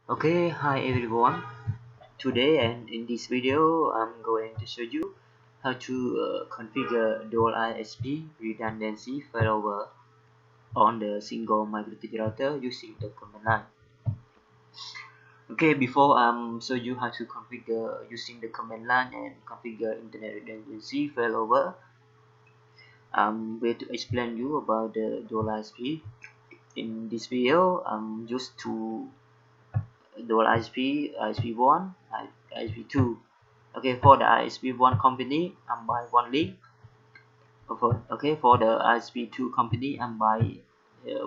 Okay, hi everyone. Today and in this video, I'm going to show you how to configure Dual ISP Redundancy Failover on the single Mikrotik router using the command line. Okay, before show you how to configure using the command line and configure Internet Redundancy Failover, I'm going to explain you about the Dual ISP. In this video, I'm used to Dual ISP, ISP1, ISP2. Okay, for the ISP1 company, I'm buy one link. For the ISP2 company, I'm buy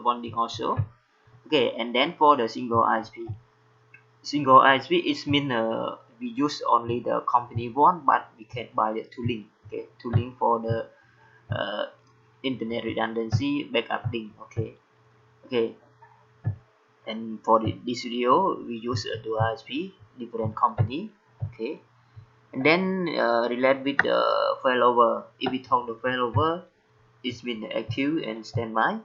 one link also. Okay, and then for the single ISP is mean we use only the company one, but we can buy the two link. Okay, two link for the uh, internet redundancy backup link. Okay, and for this video, we use a dual ISP different company. Okay. And then relate with the failover. If we talk the failover, it's been active and standby.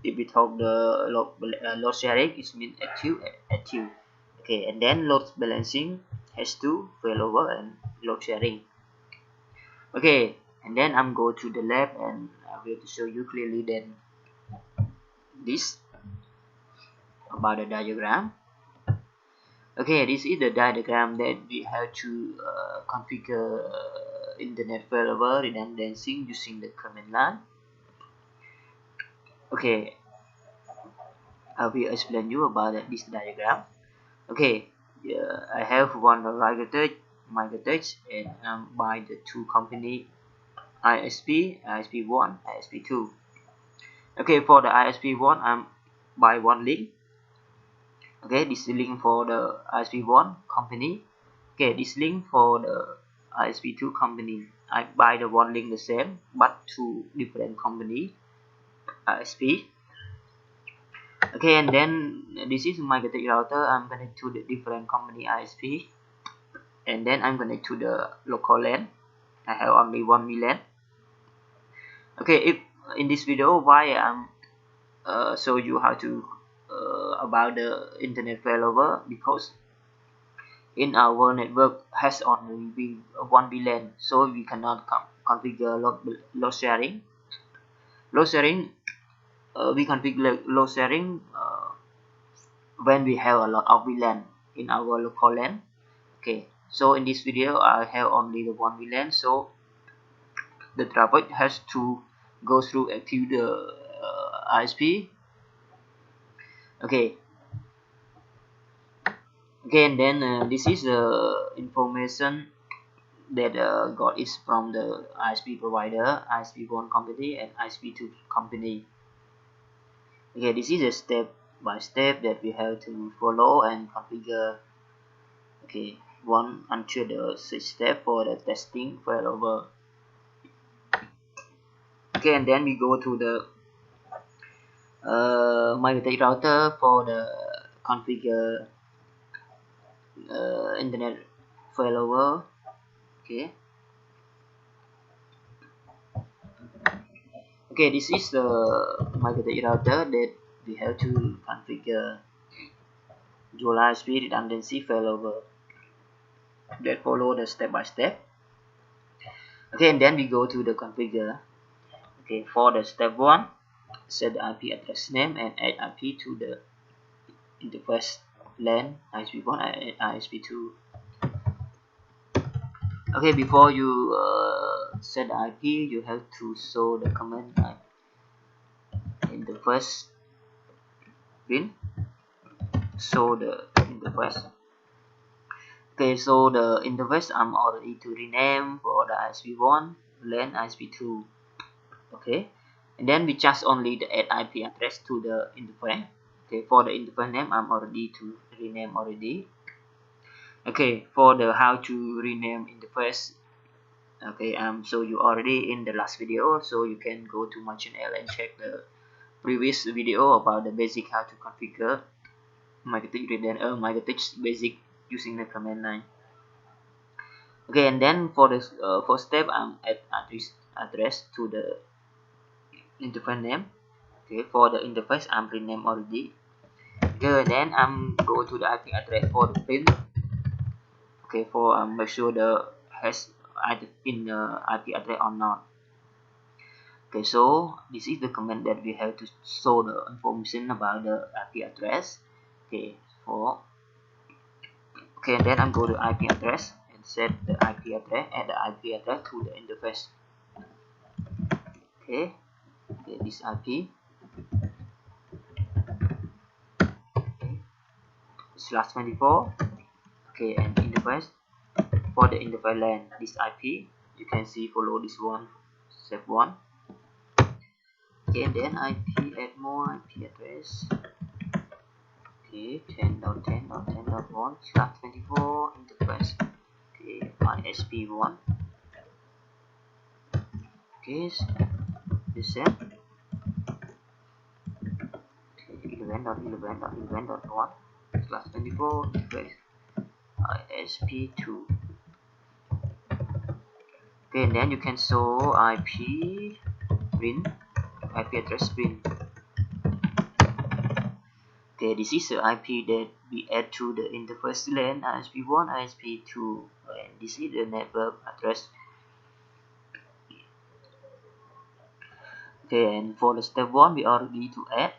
If we talk the load sharing, it's been active. Okay, and then load balancing has to failover and load sharing. Okay, and then I'm go to the lab and I will show you clearly then this about the diagram. Okay, this is the diagram that we have to configure internet failover redundancy using the command line. Okay, I will explain you about this diagram. Okay, I have one Mikrotik, and by the two company ISP1, ISP2. Okay, for the ISP1, I'm buy one link. Okay, this link for the ISP1 company. Okay, this link for the ISP2 company. I buy the one link the same, but two different company ISP. Okay, and then this is my router. I'm connect to the different company ISP, and then I'm connect to the local LAN. I have only one VLAN. Okay, if in this video, why I'm show you how to about the internet failover, because in our network has only one VLAN, so we cannot configure load sharing. Load sharing, we configure load sharing when we have a lot of VLAN in our local LAN. Okay, so in this video I have only the one VLAN, so the traffic has to go through active the ISP. Okay, again then this is the information that got is from the ISP provider, ISP1 company and ISP2 company. Okay, this is a step by step that we have to follow and configure. Okay, one until the 6 step for the testing failover. Okay, and then we go to the Mikrotik router for the configure internet failover. Okay, okay, this is the Mikrotik router that we have to configure Dual ISP redundancy failover. That follow the step by step. Okay, and then we go to the configure. Okay, for the step 1, set the IP address name and add IP to the interface LAN ISP1 and ISP2. Okay, before you set the IP, you have to show the command in the first pin. Show the interface. Okay, so the interface I'm already to rename for the ISP1, LAN ISP2. Okay, and then we just only the add IP address to the interface. Okay, for the interface name I'm already to rename already. Okay, for the how to rename interface, okay, so you already in the last video, so you can go to my channel and check the previous video about the basic how to configure Mikrotik's basic using the command line. Okay, and then for the first step, add address to the interface name. Okay, for the interface I'm rename already. Okay, then I'm go to the IP address for the print. Okay, for make sure the has in IP address or not. Okay, so this is the command that we have to show the information about the IP address. Okay, for okay, then I'm go to IP address and set the IP address, add the IP address to the interface. Okay, this IP. Okay, /24. Okay, and interface for the interface LAN. This IP you can see follow this one, step 1. Okay, and then IP add more IP address. Okay, 10.10.10.1/24 interface. Okay, ISP1. Okay, the same. Okay, 11.11.11.1/24 interface ISP2. Okay, and then you can show IP print, IP address print. Okay, this is the IP that we add to the interface LAN ISP1, ISP2, and this is the network address. Okay, and for the step 1 we already to add,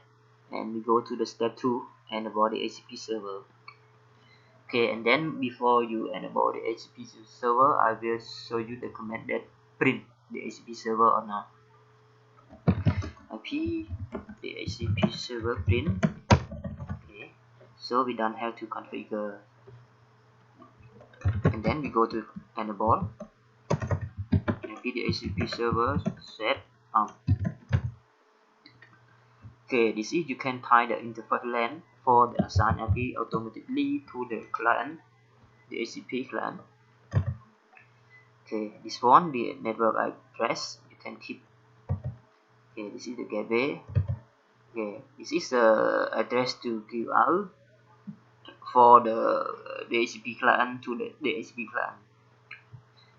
and we go to the step 2, enable the HCP server. Okay, and then before you enable the HCP server, I will show you the command that print the HCP server or not. IP the HCP server print. Okay, so we don't have to configure, and then we go to enable IP the HCP server set on. Okay, this is you can tie the interface LAN for the assigned IP automatically to the client, the HCP client. Okay, this one the network address you can keep. Okay, this is the gateway. Okay, this is the address to give out for the HCP client to the HCP client.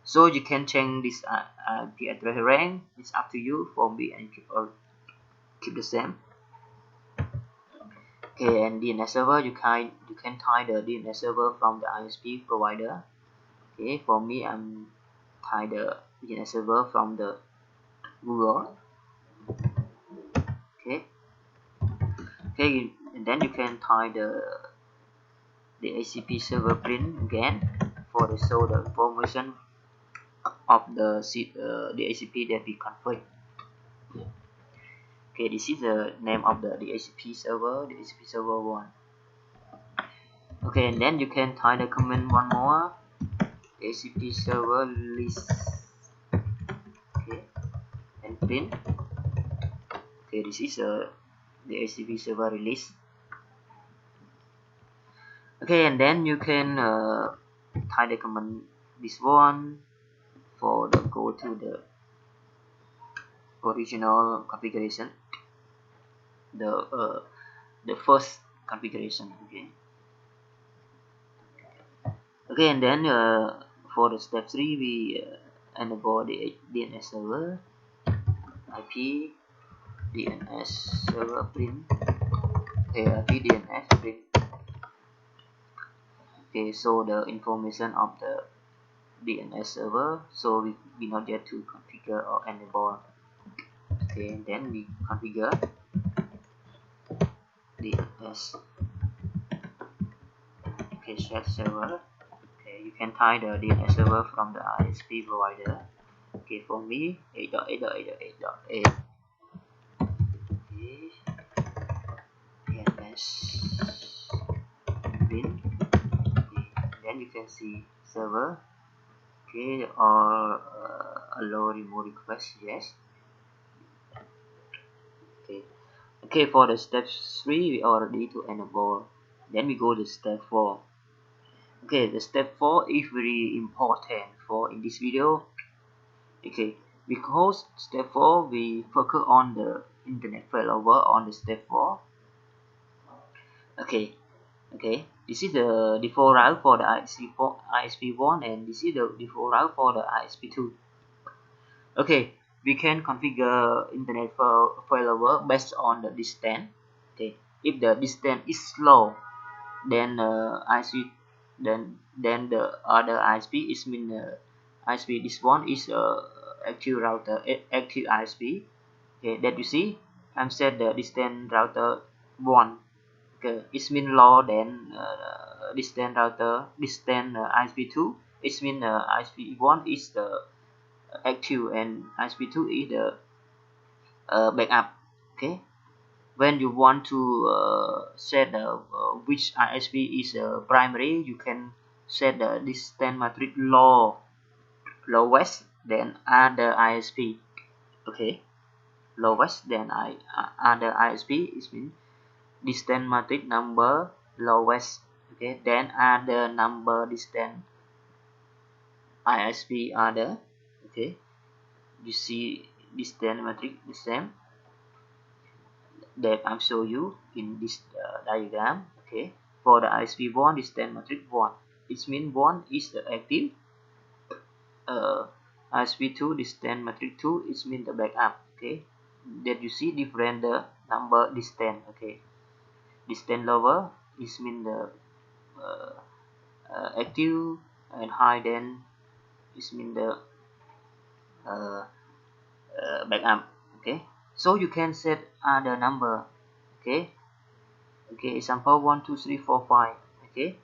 So you can change this IP address range. It's up to you. For me, and keep the same. Okay, and DNS server you can tie the DNS server from the ISP provider. Okay, for me I'm tie the DNS server from the Google. Okay, and then you can tie the HCP server print again for the show the information of the HCP that we config. Okay, this is the name of the HCP server, the HCP server 1. Okay, and then you can tie the command one more, HCP server list. Okay, and print. Okay, this is the HCP server release. Okay, and then you can tie the command this one for the go to the original configuration, the first configuration. Okay, and then for the step 3 we enable the DNS server IP DNS server print. Okay, IP DNS print. Okay, so the information of the DNS server, so we not yet to configure or enable. Okay, and then we configure DNS. Okay, set server. Okay, you can tie the DNS server from the ISP provider. Okay, for me 8.8.8.8.8. Okay, DNS print. Okay, then you can see server. Okay, or allow remote request, yes. Okay, for the step 3 we already to enable. Then we go to step 4. Okay, the step 4 is very important for in this video. Okay, because step 4 we focus on the internet failover on the step 4. Okay, this is the default route for the ISP1, and this is the default route for the ISP2. Okay, we can configure internet failover based on the distance. Okay, if the distance is slow, then ISP, then the other ISP is mean ISP. This one is active router, active ISP. Okay, that you see, I'm set the distance router 1. Okay, it's mean low than distance router, distance ISP 2. It's mean ISP 1 is the active and ISP 2 is the backup. Okay, when you want to set which ISP is primary, you can set the distance matrix lowest than other ISP. Okay, lowest than other ISP is mean distance matrix number lowest. Okay, then other number distance ISP other. Okay, you see distance matrix the same that I'm show you in this diagram. Okay, for the ISP 1, distance matrix 1, it means 1 is the active. ISP 2, distance matrix 2, it means the backup. Okay, that you see different the number distance. Okay, distance lower is mean the active, and high then is mean the uh, backup. Okay, so you can set other number. Okay, example 1 2 3 4 5. Okay,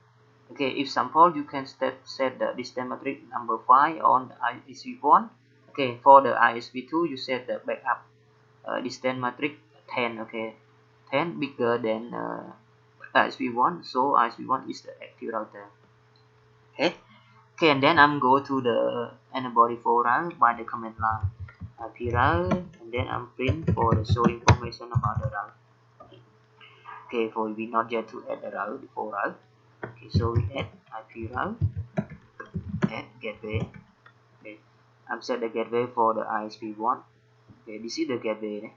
if sample you can set the distance matrix number 5 on the ISP 1. Okay, for the ISP 2 you set the backup distance matrix 10. Okay, 10 bigger than ISP 1, so ISP 1 is the active router. Okay, and then I'm go to the enable default route by the command line IP route, and then I'm print for the show information about the route. Okay, for we not yet to add the route default route. Okay, so we add IP route, add gateway. Okay, I'm set the gateway for the ISP 1. Okay, this is the gateway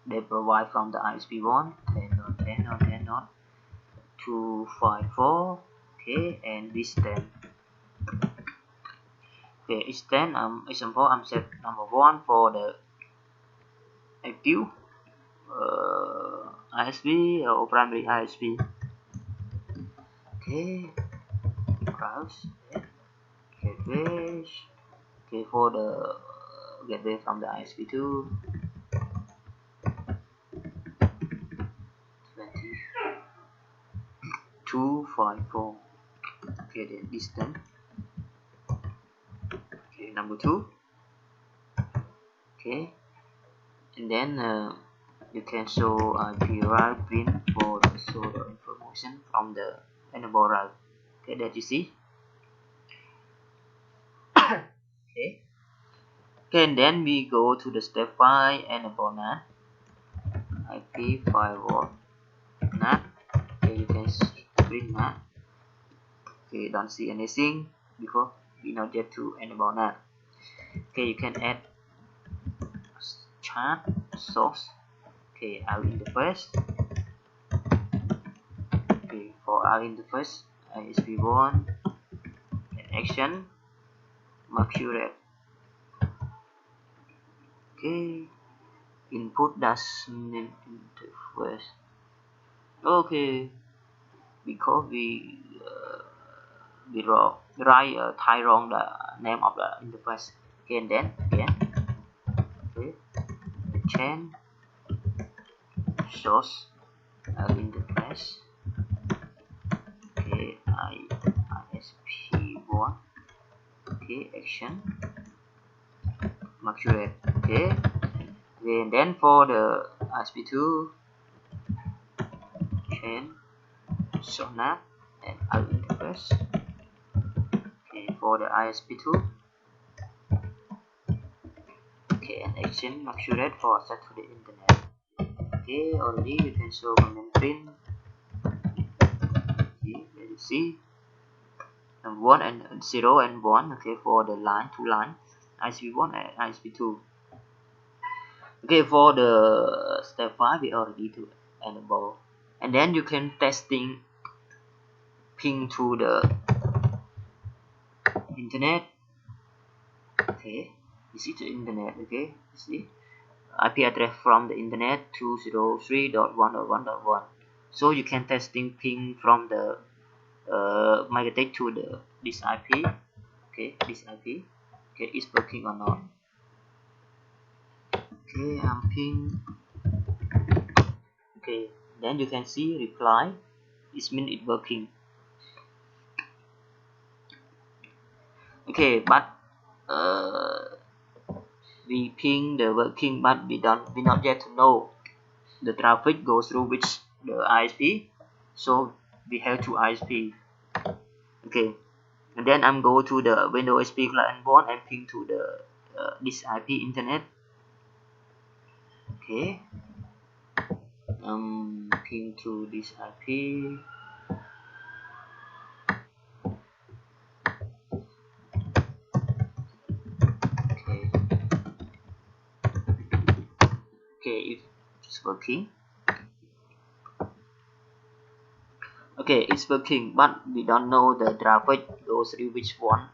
they provide from the ISP 1, 10.10.10.254. Okay, and this 10. Okay, it's 10. Example, I'm set number 1 for the active ISP or primary ISP. Okay, browse gateway. Okay, for the gateway from the ISP 2, 2254. Okay, the distance. Okay, number 2. Okay, and then you can show IP route print for the show the information from the enable route. Okay, that you see. Okay. Okay, and then we go to the step 5 enable NAT. IP firewall NAT. Okay, you can print NAT. Okay, don't see anything because we not yet to enable NAT. Okay, you can add chart source. Okay, our interface. Okay, for our interface, ISP 1 action Mikrotik. Okay, input dash interface. Okay, because we write type wrong the name of the interface. Okay, and then again, okay, change source interface. Okay, ISP 1. Okay, action Mikrotik. Okay, and then for the ISP 2, change source NAT and our interface. Okay, for the ISP 2. Okay, and action Mikrotik for access to the internet. Okay, already you can show command print. Okay, let us see. 1 and 0 and 1. Okay, for the line, 2 line, ISP 1 and ISP 2. Okay, for the step 5 we already to enable, and then you can testing ping to the internet. Okay, this is the internet. Okay, see, IP address from the internet 203.1.1.1. So you can testing ping from the Mikrotik to the this IP. Okay, this IP. Okay, it's working or not? Okay, I'm ping. Okay, then you can see reply. It means it's working. Okay, but we ping the working, but we not yet know the traffic goes through which the ISP. So we have two ISP. Okay, and then I'm go to the Windows ISP client 1 and ping to the this IP internet. Okay, ping to this IP. Okay, okay, it's working. Okay, it's working, but we don't know the traffic goes through which one,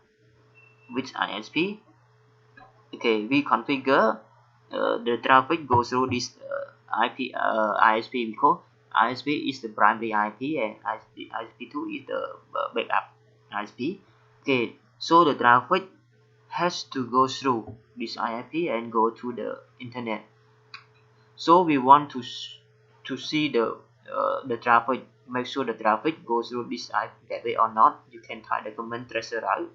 which ISP. Okay, we configure the traffic goes through this IP ISP, because ISP is the primary IP and ISP2 is the backup ISP. Okay, so the traffic has to go through this ISP and go to the internet. So we want to see the traffic, make sure the traffic goes through this IP gateway or not. You can type the command tracer route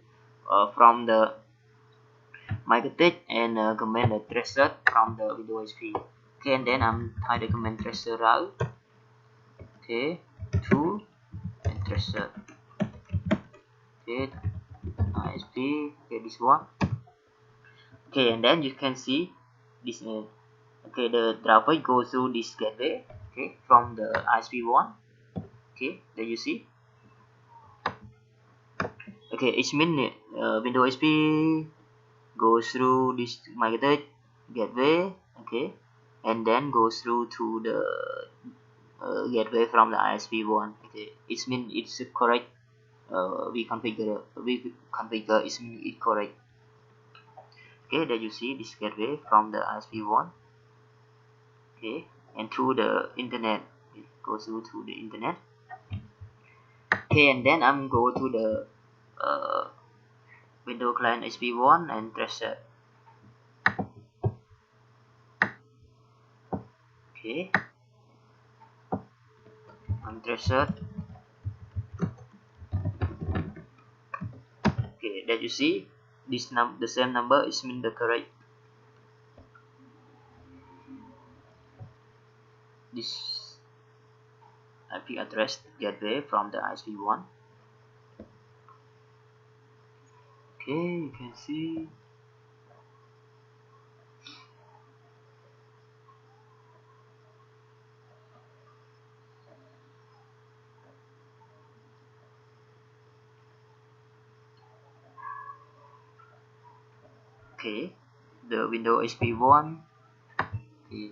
from the Mikrotik and command the tracer from the Windows ISP. Okay, and then I'm type the command tracer route. Okay, to and tracer. Okay, ISP. Okay, this one. Okay, and then you can see this. Okay, the traffic goes through this gateway. Okay, from the ISP1. Okay, there you see. Okay, it means Windows ISP goes through this Mikrotik gateway. Okay, and then goes through to the gateway from the ISP1. Okay, it means it's correct. We configure it means it's correct. Okay, there you see this gateway from the ISP1. Okay, and through the internet, it goes through to the internet. Okay, and then I'm go to the Windows client ISP1 and tracer. Okay, I'm tracer. Okay, that you see this the same number is mean the correct. This IP address gateway from the ISP1. Okay, you can see. Okay, the Windows ISP1. Okay,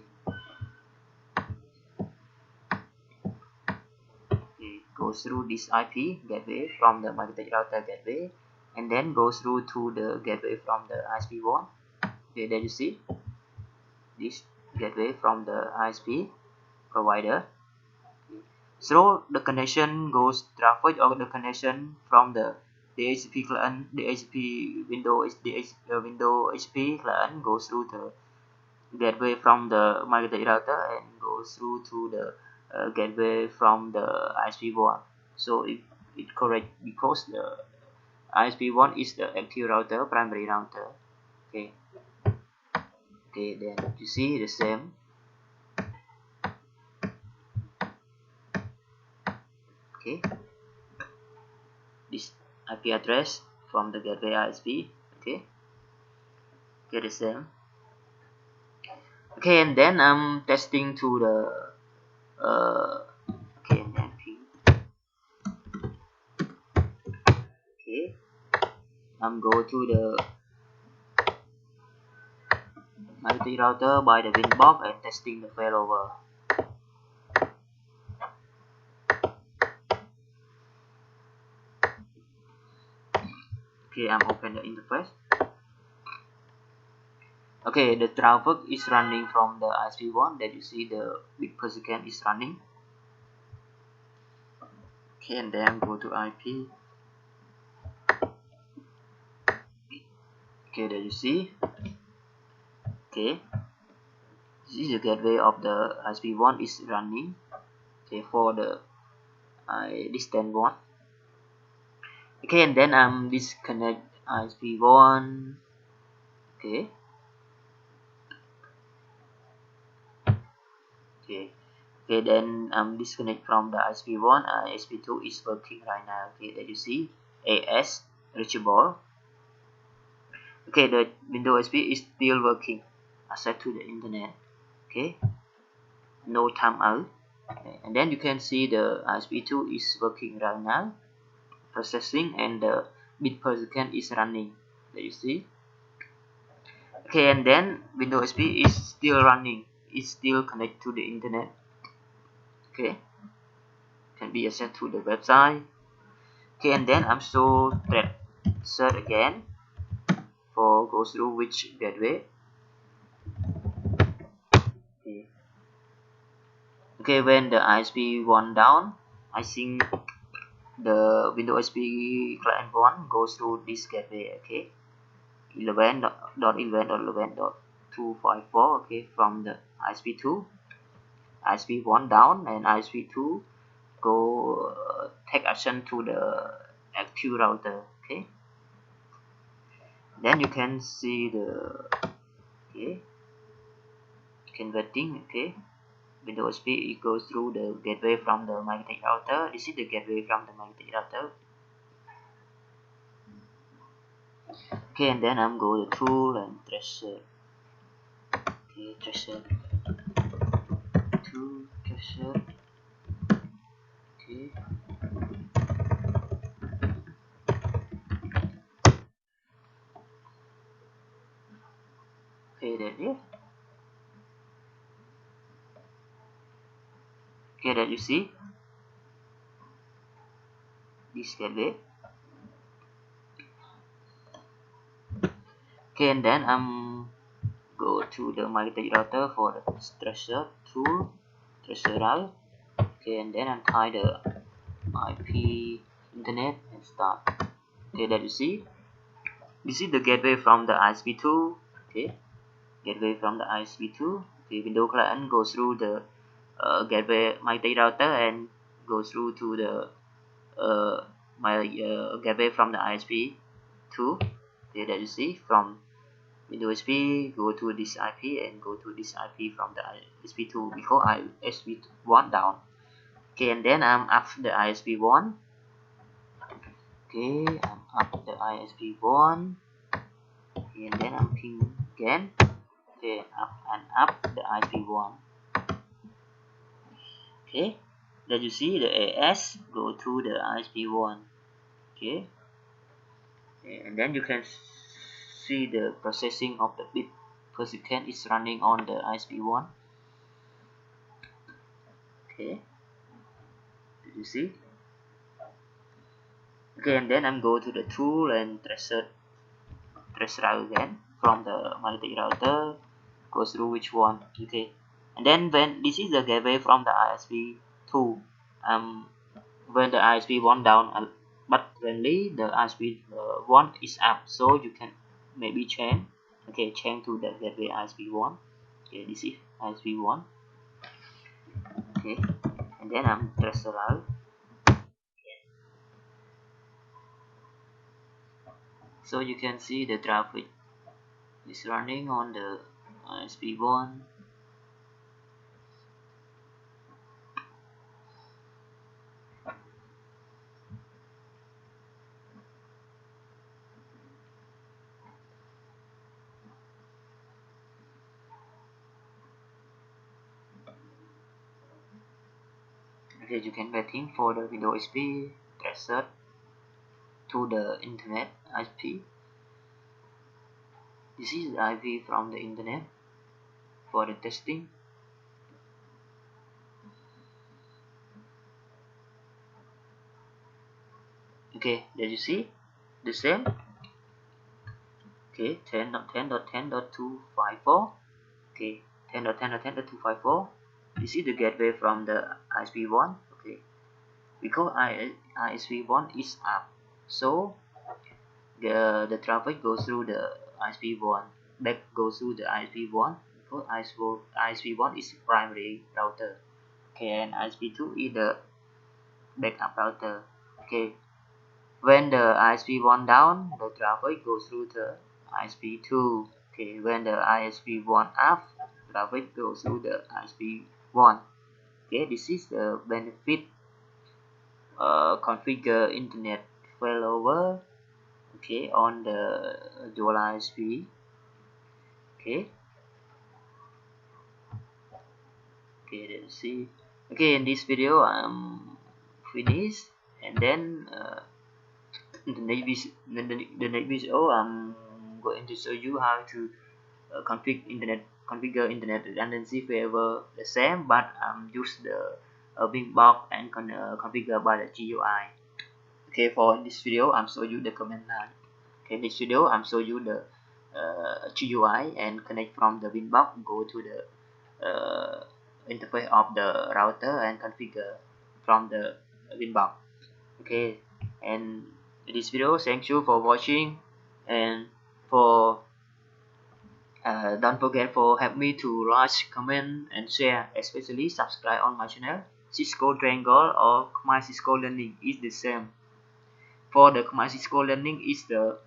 goes through this IP gateway from the Mikrotik router gateway, and then goes through to the gateway from the ISP1. Okay, there you see this gateway from the ISP provider. So the connection goes traffic or the connection from the DHCP client, DHCP Windows, Windows HP client goes through the gateway from the Mikrotik router and goes through to the gateway from the ISP1. So it correct because the ISP1 is the active router, primary router. Okay. Okay, then you see the same. Okay, this IP address from the gateway ISP. Okay, get the same. Okay, and then I'm testing to the okay, and then ping. Okay, I'm go to the multi-router by the Winbox and testing the failover. Okay, I'm open the interface. Okay, the traffic is running from the ISP1, that you see the bit per second is running. Okay, and then go to IP. Okay, that you see. Okay, this is the gateway of the ISP1 is running. Okay, for the distant one. Okay, and then disconnect ISP1. Okay. Okay. Okay, then disconnect from the ISP1. ISP2 is working right now. Okay, that you see AS reachable. Okay, the Windows ISP is still working. Access to the internet. Okay, no timeout. Okay, and then you can see the ISP2 is working right now, processing, and the bit per second is running. That you see. Okay, and then Windows ISP is still running. It's still connected to the internet. Okay, can be accessed to the website. Okay, and then I'm so thread search again for go through which gateway. Okay. Okay, when the ISP1 down, I think the Windows ISP client 1 goes through this gateway. Okay, 11.11.11.254. Okay, from the ISP2, ISP1 down, and ISP2 go take action to the active router. Okay, then you can see the okay converting. Okay, Windows ISP it goes through the gateway from the Mikrotik router. This is the gateway from the Mikrotik router. Okay, and then I'm going to tool and tracer. Okay, tracer, tool, tracer. Okay, okay, that is. Okay, that you see this gateway. Okay, and then go to the Mikrotik router for the tracer tool, tracer route. Okay, and then I'm tie the IP internet and start. Okay, that you see. This is the gateway from the ISP2. Okay, gateway from the ISP2. Okay, window client goes through the gateway Mikrotik router and goes through to the my gateway from the ISP2. Okay, that you see from Windows ISP go to this IP and go to this IP from the ISP2 because ISP1 down. Okay, and then I'm up the ISP1. Okay, I'm up the ISP1. Okay, and then I'm ping again. Okay, up and up the ISP1. Okay, that you see the AS go to the ISP1. Okay, and then you can see the processing of the bit per second is running on the ISP1. Okay, did you see? Okay, and then I'm go to the tool and trace route again from the Mikrotik router, go through which one. Okay, and then when this is the gateway from the ISP2, when the ISP1 down, but currently the ISP1 is up, so you can maybe change. Okay, change to the gateway ISP1. Okay, this is ISP1. Okay, and then I'm trace route. So you can see the traffic is running on the ISP1. Okay, you can waiting for the Windows ISP tracer to the internet IP. This is the IP from the internet for the testing. Okay, did you see the same? okay, 10.10.10.254, okay, 10.10.10.254. This is the gateway from the ISP1. Okay, because ISP1 is up, so the traffic goes through the ISP1, back goes through the ISP1, because ISP1 is primary router, okay, and ISP2 is the backup router. Okay, when the ISP1 down, the traffic goes through the ISP2. Okay, when the ISP1 up, traffic goes through the ISP1. Okay, this is the benefit configure internet failover. Okay, on the dual ISP. Okay, okay, let's see. Okay, in this video I'm finished, and then the next video I'm going to show you how to configure internet redundancy failover the same, but use the big box and configure by the GUI. Okay, for this video I'm show you the command line. Okay, this video I'm show you the GUI and connect from the Winbox, go to the interface of the router and configure from the Winbox. Okay, and this video, thank you for watching, and for don't forget for help me to like, comment and share, especially subscribe on my channel. Cisco Triangle or my Cisco Learning is the same. For the my Cisco Learning is the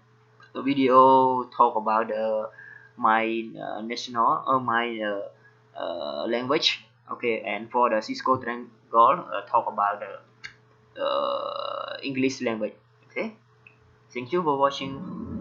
video talk about my national or my language. Okay, and for the Cisco Triangle talk about the English language. Okay, thank you for watching.